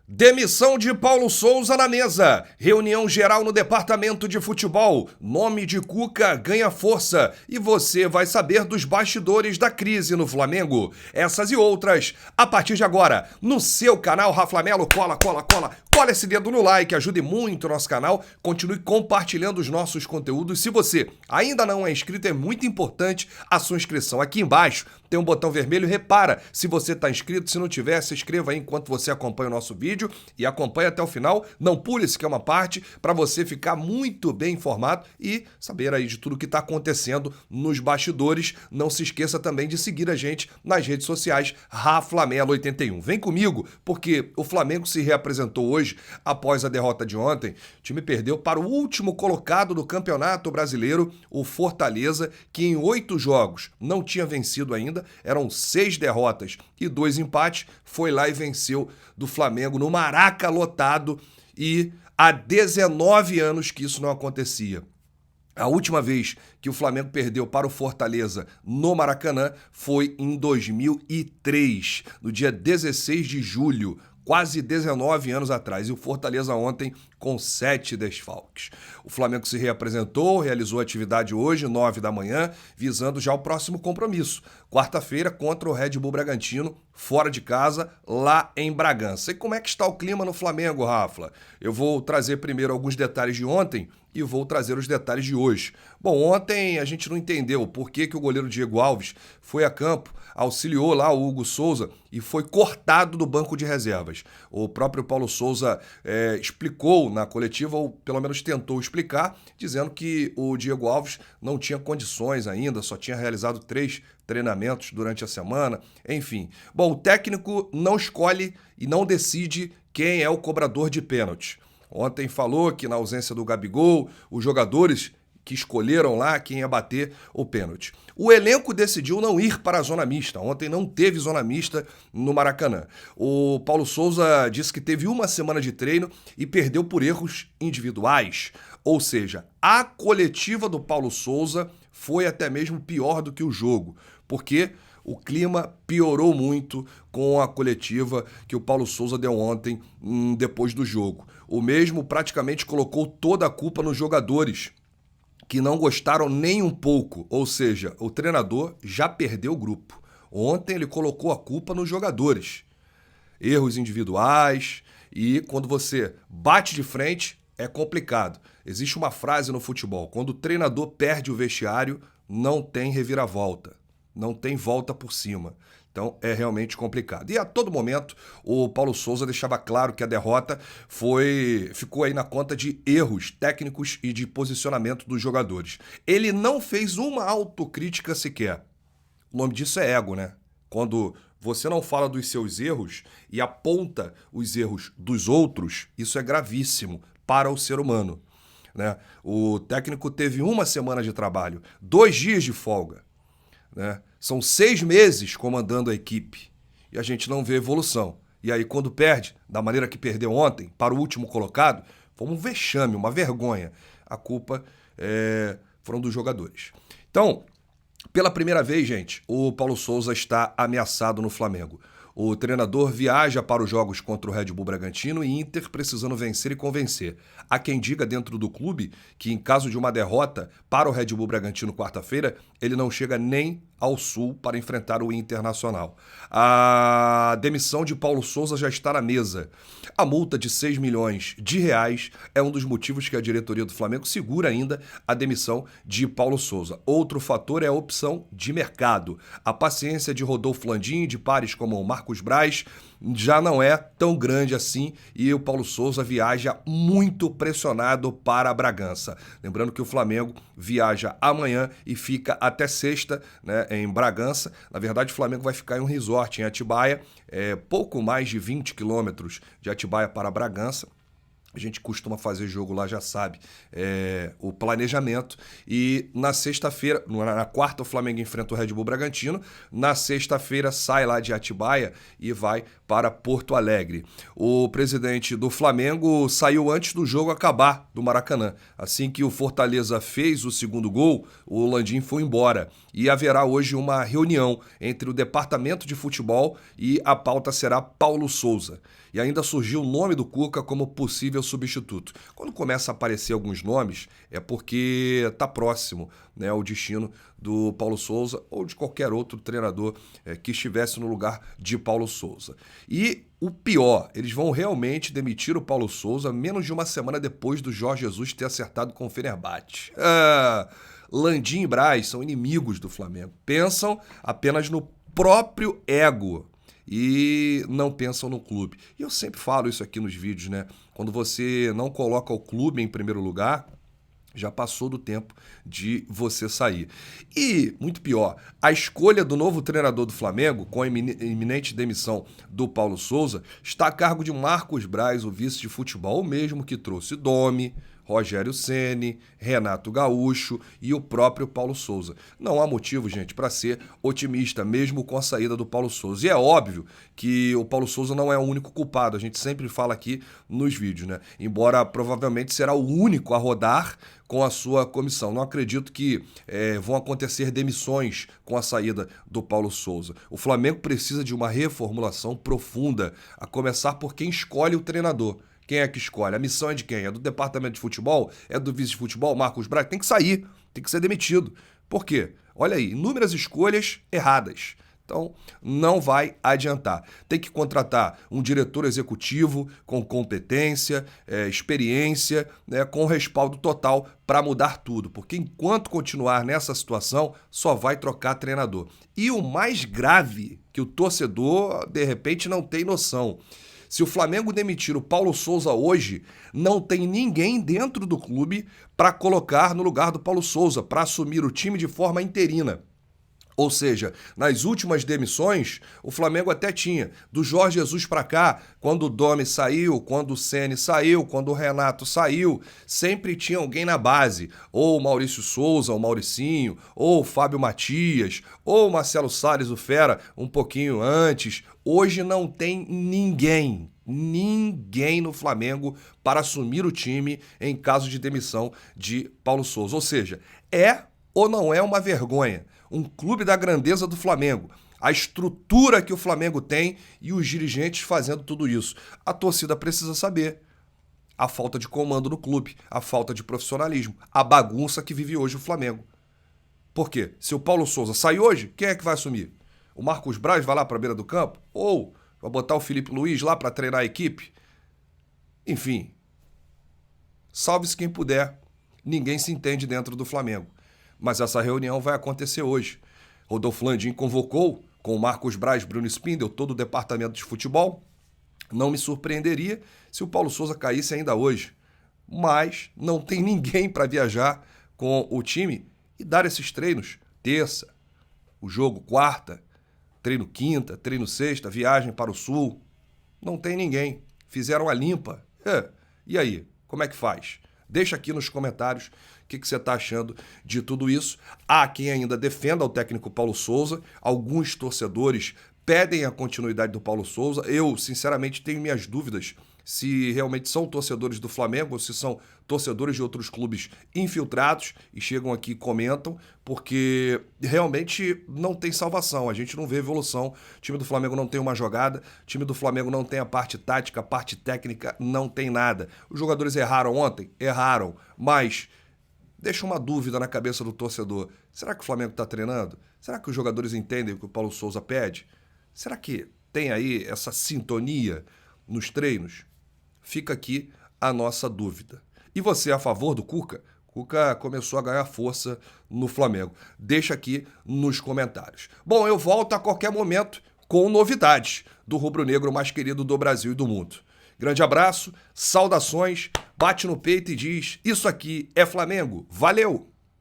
Demissão de Paulo Souza na mesa. Reunião geral no departamento de futebol. Nome de Cuca ganha força. E você vai saber dos bastidores da crise no Flamengo. Essas e outras a partir de agora no seu canal Raflamelo. Cola esse dedo no like, ajude muito o nosso canal. Continue compartilhando os nossos conteúdos. Se você ainda não é inscrito, é muito importante a sua inscrição. Aqui embaixo tem um botão vermelho. Repara se você está inscrito. Se não tiver, se inscreva aí enquanto você acompanha o nosso vídeo. E acompanhe até o final, não pule se que é uma parte, para você ficar muito bem informado e saber aí de tudo que está acontecendo nos bastidores. Não se esqueça também de seguir a gente nas redes sociais, Raflamelo81. Vem comigo, porque o Flamengo se reapresentou hoje após a derrota de ontem. O time perdeu para o último colocado do Campeonato Brasileiro, o Fortaleza, que em 8 jogos não tinha vencido ainda, eram 6 derrotas e 2 empates, foi lá e venceu do Flamengo no Maraca lotado, e há 19 anos que isso não acontecia. A última vez que o Flamengo perdeu para o Fortaleza no Maracanã foi em 2003, no dia 16 de julho, quase 19 anos atrás, e o Fortaleza ontem com 7 desfalques. O Flamengo se reapresentou, realizou atividade hoje, 9 da manhã, visando já o próximo compromisso, quarta-feira contra o Red Bull Bragantino, fora de casa, lá em Bragança. E como é que está o clima no Flamengo, Rafa? Eu vou trazer primeiro alguns detalhes de ontem e vou trazer os detalhes de hoje. Bom, ontem a gente não entendeu por que o goleiro Diego Alves foi a campo, auxiliou lá o Hugo Souza e foi cortado do banco de reservas. O próprio Paulo Souza explicou na coletiva, ou pelo menos tentou explicar, dizendo que o Diego Alves não tinha condições ainda, só tinha realizado 3 treinamentos durante a semana, enfim. Bom, o técnico não escolhe e não decide quem é o cobrador de pênalti. Ontem falou que na ausência do Gabigol, os jogadores que escolheram lá quem ia bater o pênalti. O elenco decidiu não ir para a zona mista. Ontem não teve zona mista no Maracanã. O Paulo Souza disse que teve uma semana de treino e perdeu por erros individuais. Ou seja, a coletiva do Paulo Souza foi até mesmo pior do que o jogo, porque o clima piorou muito com a coletiva que o Paulo Souza deu ontem, depois do jogo. O mesmo praticamente colocou toda a culpa nos jogadores, que não gostaram nem um pouco, ou seja, o treinador já perdeu o grupo. Ontem ele colocou a culpa nos jogadores. Erros individuais, e quando você bate de frente é complicado. Existe uma frase no futebol: quando o treinador perde o vestiário, não tem reviravolta, não tem volta por cima. Então é realmente complicado. E a todo momento o Paulo Souza deixava claro que a derrota ficou aí na conta de erros técnicos e de posicionamento dos jogadores. Ele não fez uma autocrítica sequer. O nome disso é ego, né? Quando você não fala dos seus erros e aponta os erros dos outros, isso é gravíssimo para o ser humano, né? O técnico teve uma semana de trabalho, 2 dias de folga, né? São 6 meses comandando a equipe e a gente não vê evolução. E aí quando perde, da maneira que perdeu ontem, para o último colocado, foi um vexame, uma vergonha. A culpa foram dos jogadores. Então, pela primeira vez, gente, o Paulo Souza está ameaçado no Flamengo. O treinador viaja para os jogos contra o Red Bull Bragantino e Inter precisando vencer e convencer. Há quem diga dentro do clube que, em caso de uma derrota para o Red Bull Bragantino quarta-feira, ele não chega nem ao Sul para enfrentar o Internacional. A demissão de Paulo Souza já está na mesa. A multa de 6 milhões de reais é um dos motivos que a diretoria do Flamengo segura ainda a demissão de Paulo Souza. Outro fator é a opção de mercado. A paciência de Rodolfo Landim e de pares como o Marcos Braz já não é tão grande assim, e o Paulo Souza viaja muito pressionado para Bragança. Lembrando que o Flamengo viaja amanhã e fica até sexta, né, em Bragança. Na verdade, o Flamengo vai ficar em um resort em Atibaia, pouco mais de 20 quilômetros de Atibaia para Bragança. A gente costuma fazer jogo lá, já sabe, o planejamento. E na sexta-feira, na quarta, o Flamengo enfrenta o Red Bull Bragantino. Na sexta-feira, sai lá de Atibaia e vai para Porto Alegre. O presidente do Flamengo saiu antes do jogo acabar do Maracanã. Assim que o Fortaleza fez o segundo gol, o Landim foi embora. E haverá hoje uma reunião entre o departamento de futebol e a pauta será Paulo Souza. E ainda surgiu o nome do Cuca como possível substituto. Quando começa a aparecer alguns nomes, é porque está próximo, né, o destino do Paulo Souza ou de qualquer outro treinador que estivesse no lugar de Paulo Souza. E o pior, eles vão realmente demitir o Paulo Souza menos de uma semana depois do Jorge Jesus ter acertado com o Fenerbahçe. Landim e Braz são inimigos do Flamengo. Pensam apenas no próprio ego e não pensam no clube. E eu sempre falo isso aqui nos vídeos, né? Quando você não coloca o clube em primeiro lugar, já passou do tempo de você sair. E, muito pior, a escolha do novo treinador do Flamengo, com a iminente demissão do Paulo Souza, está a cargo de Marcos Braz, o vice de futebol, o mesmo que trouxe Domi, Rogério Ceni, Renato Gaúcho e o próprio Paulo Souza. Não há motivo, gente, para ser otimista, mesmo com a saída do Paulo Souza. E é óbvio que o Paulo Souza não é o único culpado, a gente sempre fala aqui nos vídeos, né? Embora provavelmente será o único a rodar com a sua comissão. Não acredito que vão acontecer demissões com a saída do Paulo Souza. O Flamengo precisa de uma reformulação profunda, a começar por quem escolhe o treinador. Quem é que escolhe? A missão é de quem? É do departamento de futebol? É do vice de futebol, Marcos Braz? Tem que sair, tem que ser demitido. Por quê? Olha aí, inúmeras escolhas erradas. Então, não vai adiantar. Tem que contratar um diretor executivo com competência, experiência, né, com respaldo total para mudar tudo. Porque enquanto continuar nessa situação, só vai trocar treinador. E o mais grave, que o torcedor, de repente, não tem noção. Se o Flamengo demitir o Paulo Souza hoje, não tem ninguém dentro do clube para colocar no lugar do Paulo Souza, para assumir o time de forma interina. Ou seja, nas últimas demissões, o Flamengo até tinha. Do Jorge Jesus para cá, quando o Domi saiu, quando o Ceni saiu, quando o Renato saiu, sempre tinha alguém na base. Ou o Maurício Souza, o Mauricinho, ou o Fábio Matias, ou o Marcelo Salles, o Fera, um pouquinho antes. Hoje não tem ninguém no Flamengo para assumir o time em caso de demissão de Paulo Souza. Ou seja, é ou não é uma vergonha? Um clube da grandeza do Flamengo, a estrutura que o Flamengo tem e os dirigentes fazendo tudo isso. A torcida precisa saber a falta de comando no clube, a falta de profissionalismo, a bagunça que vive hoje o Flamengo. Por quê? Se o Paulo Souza sai hoje, quem é que vai assumir? O Marcos Braz vai lá para a beira do campo? Ou vai botar o Felipe Luiz lá para treinar a equipe? Enfim, salve-se quem puder. Ninguém se entende dentro do Flamengo. Mas essa reunião vai acontecer hoje. Rodolfo Landim convocou, com o Marcos Braz, Bruno Spindel, todo o departamento de futebol. Não me surpreenderia se o Paulo Souza caísse ainda hoje. Mas não tem ninguém para viajar com o time e dar esses treinos. Terça, o jogo quarta, treino quinta, treino sexta, viagem para o sul. Não tem ninguém. Fizeram a limpa. E aí, como é que faz? Deixa aqui nos comentários o que você está achando de tudo isso. Há quem ainda defenda o técnico Paulo Souza. Alguns torcedores pedem a continuidade do Paulo Souza. Eu, sinceramente, tenho minhas dúvidas se realmente são torcedores do Flamengo ou se são torcedores de outros clubes infiltrados e chegam aqui e comentam, porque realmente não tem salvação, a gente não vê evolução. O time do Flamengo não tem uma jogada, o time do Flamengo não tem a parte tática, a parte técnica, não tem nada. Os jogadores erraram ontem? Erraram, mas deixa uma dúvida na cabeça do torcedor. Será que o Flamengo está treinando? Será que os jogadores entendem o que o Paulo Souza pede? Será que tem aí essa sintonia nos treinos? Fica aqui a nossa dúvida. E você é a favor do Cuca? Cuca começou a ganhar força no Flamengo. Deixa aqui nos comentários. Bom, eu volto a qualquer momento com novidades do rubro-negro mais querido do Brasil e do mundo. Grande abraço, saudações, bate no peito e diz: isso aqui é Flamengo. Valeu!